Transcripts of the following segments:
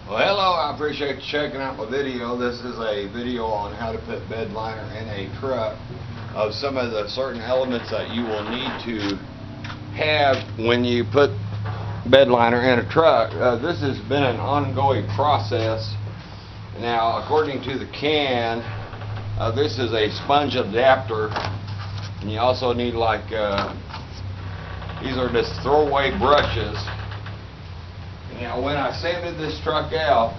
Well, hello, I appreciate you checking out my video. This is a video on how to put bed liner in a truck of some of the certain elements that you will need to have when you put bed liner in a truck. This has been an ongoing process. Now, according to the can, this is a sponge adapter, and you also need like, these are just throwaway brushes. Now, when I sanded this truck out,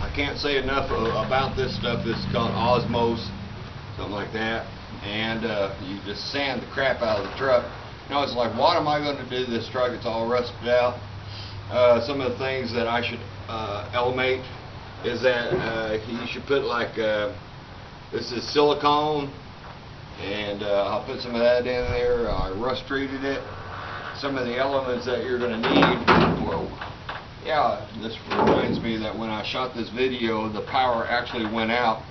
I can't say enough about this stuff. This is called Osmos, something like that. And you just sand the crap out of the truck. Now, it's like, what am I going to do to this truck? It's all rusted out. Some of the things that I should eliminate is that you should put like, this is silicone, and I'll put some of that in there. I rust treated it. Some of the elements that you're going to need, well, yeah, this reminds me that when I shot this video, the power actually went out.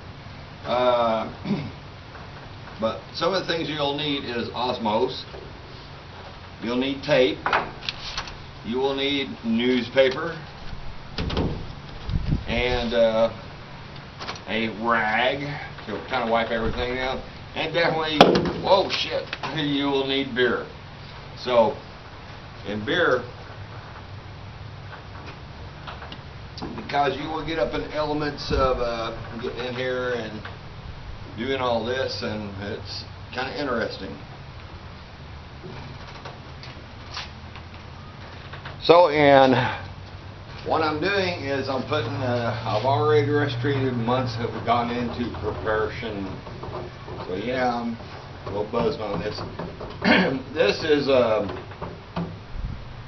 But some of the things you'll need is Osmos. You'll need tape. You will need newspaper and a rag to kind of wipe everything out. And definitely, whoa, shit, you will need beer. So, in beer, because you will get up in elements of getting in here and doing all this, and it's kind of interesting. So, and what I'm doing is I'm putting, I've already rust treated, months have gone into preparation. So yeah, I'm a little buzzed on this. This is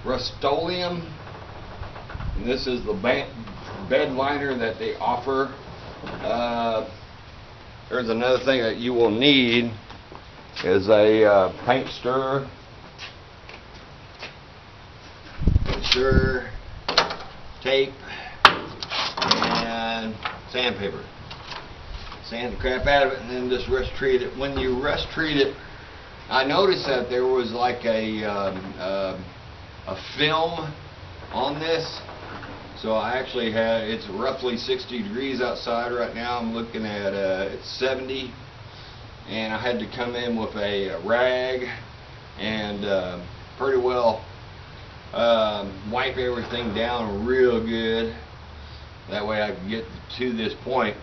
Rust-Oleum, and this is the bed liner that they offer. There's another thing that you will need is a paint stirrer, tape, and sandpaper. Sand the crap out of it and then just rust treat it. When you rust treat it, I noticed that there was like a film on this. So I actually had, it's roughly 60 degrees outside right now. I'm looking at it's 70, and I had to come in with a rag and pretty well wipe everything down real good. That way I can get to this point.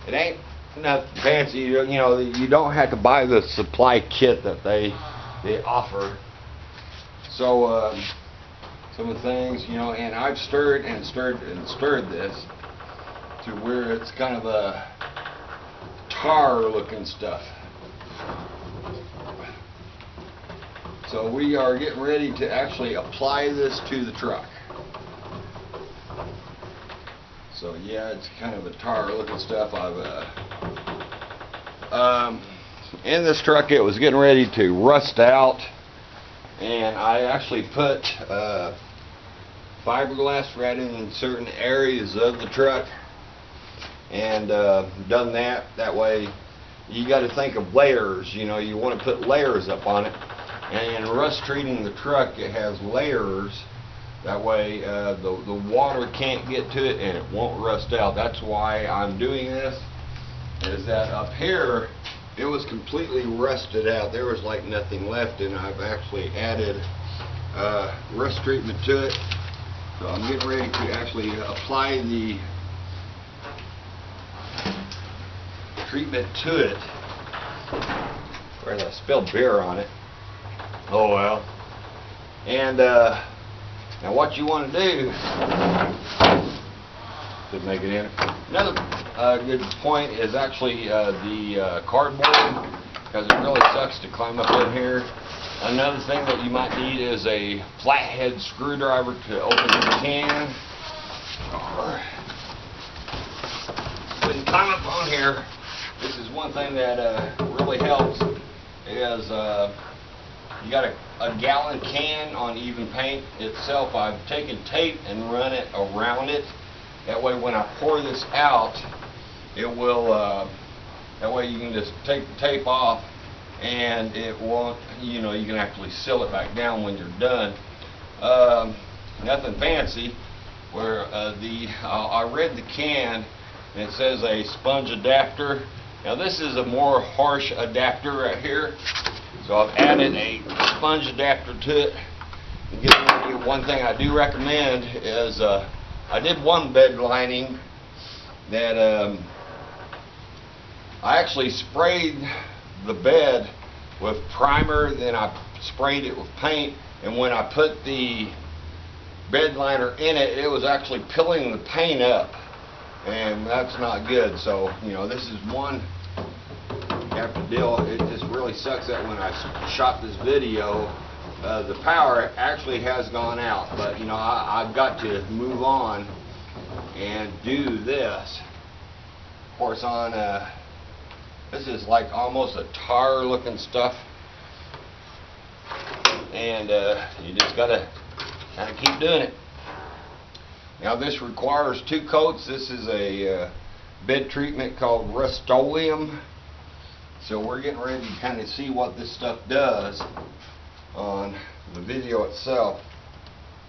It ain't nothing fancy, you know. You don't have to buy the supply kit that they offer. So some of the things, you know, and I've stirred and stirred and stirred this to where it's kind of a tar looking stuff. So we are getting ready to actually apply this to the truck. So yeah, it's kind of a tar looking stuff. In this truck, it was getting ready to rust out, and I actually put fiberglass right in certain areas of the truck, and done that. That way, you got to think of layers. You know, you want to put layers up on it, and in rust treating the truck, it has layers. That way, the water can't get to it, and it won't rust out. That's why I'm doing this. Is that up here, it was completely rusted out. There was like nothing left, and I've actually added rust treatment to it. So I'm getting ready to actually apply the treatment to it. Whereas I spilled beer on it. Oh well. And now what you want to do, didn't make it in. Another good point is actually the cardboard, because it really sucks to climb up in here. Another thing that you might need is a flathead screwdriver to open the can. When you climb up on here, this is one thing that really helps, is you got a gallon can on even paint itself. I've taken tape and run it around it. That way when I pour this out, it will, that way you can just take the tape off and it won't, you know, you can actually seal it back down when you're done. Nothing fancy. where I read the can and it says a sponge adapter. Now this is a more harsh adapter right here, so I've added a sponge adapter to it. And one thing I do recommend is I did one bed lining that I actually sprayed the bed with primer, then I sprayed it with paint, and when I put the bed liner in it, it was actually pilling the paint up, and that's not good. So, you know, this is one you have to deal. It just really sucks that when I shot this video, the power actually has gone out, but you know, I've got to move on and do this. Of course, on this is like almost a tar looking stuff, and you just gotta kind of keep doing it. Now this requires 2 coats. This is a bed treatment called Rust-Oleum, so we're getting ready to kind of see what this stuff does on the video itself.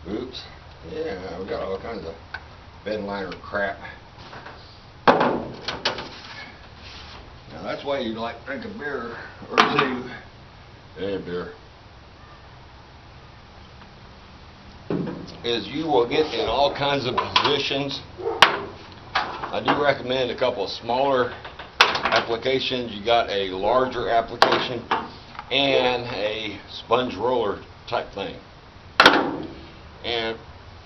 Oops, yeah, we got all kinds of bed liner crap. Now that's why you like drink a beer or 2. Hey, beer. Is you will get in all kinds of positions. I do recommend a couple of smaller applications. You got a larger application and a sponge roller type thing. And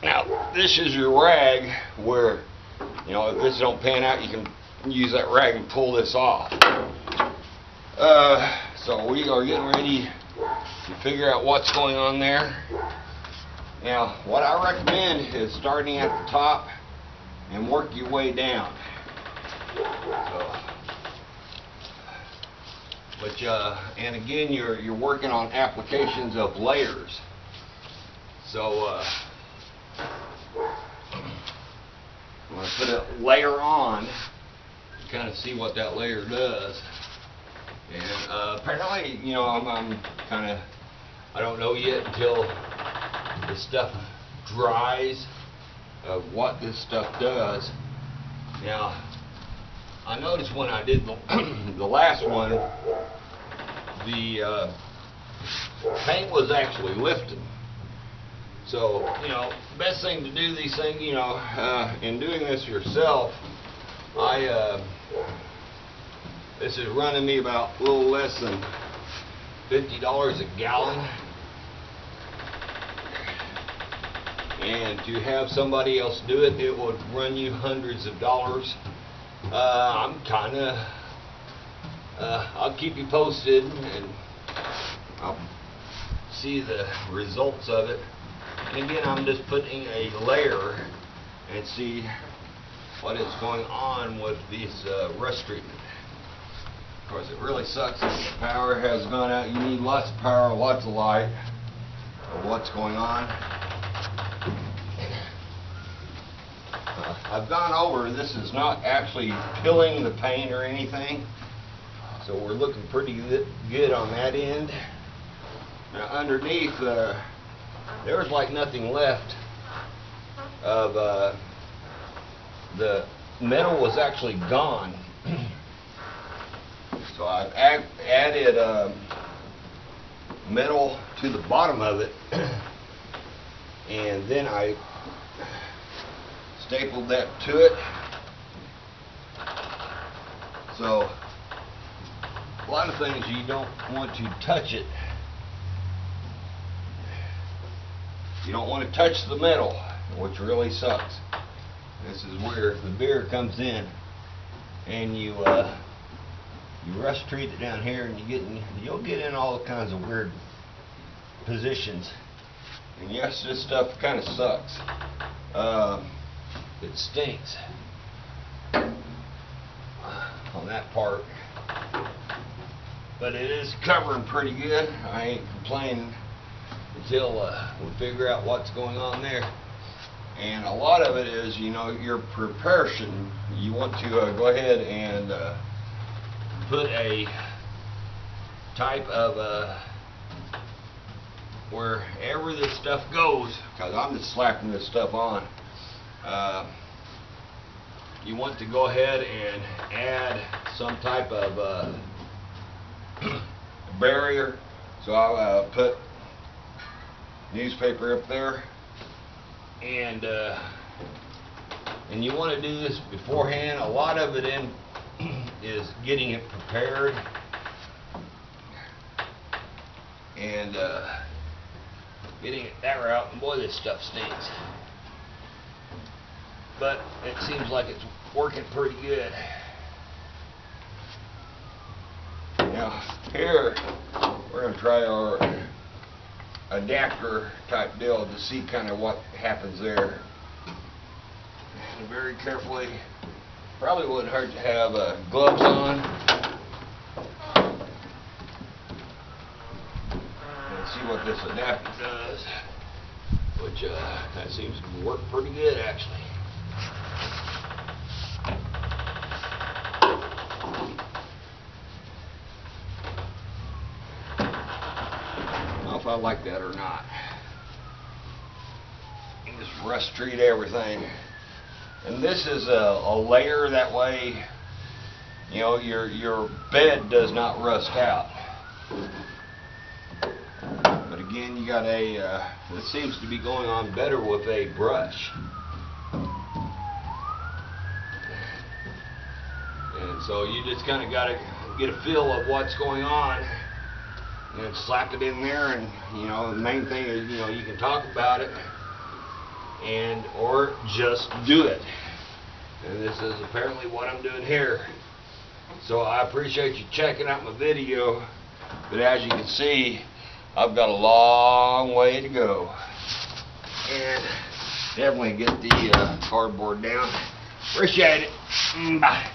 now this is your rag where, you know, if this don't pan out, you can use that rag and pull this off. So we are getting ready to figure out what's going on there. Now what I recommend is starting at the top and work your way down. And again, you're working on applications of layers. So I'm going to put a layer on to kind of see what that layer does. And apparently, you know, I'm kind of, I don't know yet until the stuff dries of what this stuff does. Now, I noticed when I did the last one, the paint was actually lifting. So, you know, best thing to do these things, you know, in doing this yourself, this is running me about a little less than $50 a gallon. And to have somebody else do it, it would run you hundreds of dollars. I'm kind of, I'll keep you posted and I'll see the results of it. And again, I'm just putting a layer and see what is going on with this rust treatment. Of course, it really sucks that the power has gone out. You need lots of power, lots of light of what's going on. I've gone over, this is not actually pilling the paint or anything, so we're looking pretty good on that end. Now underneath, there's like nothing left of the metal was actually gone. So I've added metal to the bottom of it, and then I stapled that to it. So a lot of things you don't want to touch it. You don't want to touch the metal, which really sucks. This is where the beer comes in, and you rust treat it down here, and you'll get in all kinds of weird positions. And yes, this stuff kind of sucks. It stinks on that part, but it is covering pretty good. I ain't complaining until we figure out what's going on there. And a lot of it is, you know, your preparation. You want to go ahead and put a type of wherever this stuff goes, because I'm just slapping this stuff on. you want to go ahead and add some type of barrier. So I'll put newspaper up there, and you want to do this beforehand. A lot of it is getting it prepared, and getting it that route. And boy, this stuff stinks, but it seems like it's working pretty good. Now here we're going to try our adapter type deal to see kind of what happens there. And very carefully, probably wouldn't hurt to have gloves on and see what this adapter does, which that seems to work pretty good actually. I don't know if I like that or not. You just rust treat everything. And this is a layer, that way, you know, your bed does not rust out. But again, you got this seems to be going on better with a brush. And so you just kind of got to get a feel of what's going on, and then slap it in there. And you know, the main thing is, you know, you can talk about it and or just do it. And this is apparently what I'm doing here. So I appreciate you checking out my video, but as you can see, I've got a long way to go, and definitely get the cardboard down. Appreciate it. Bye.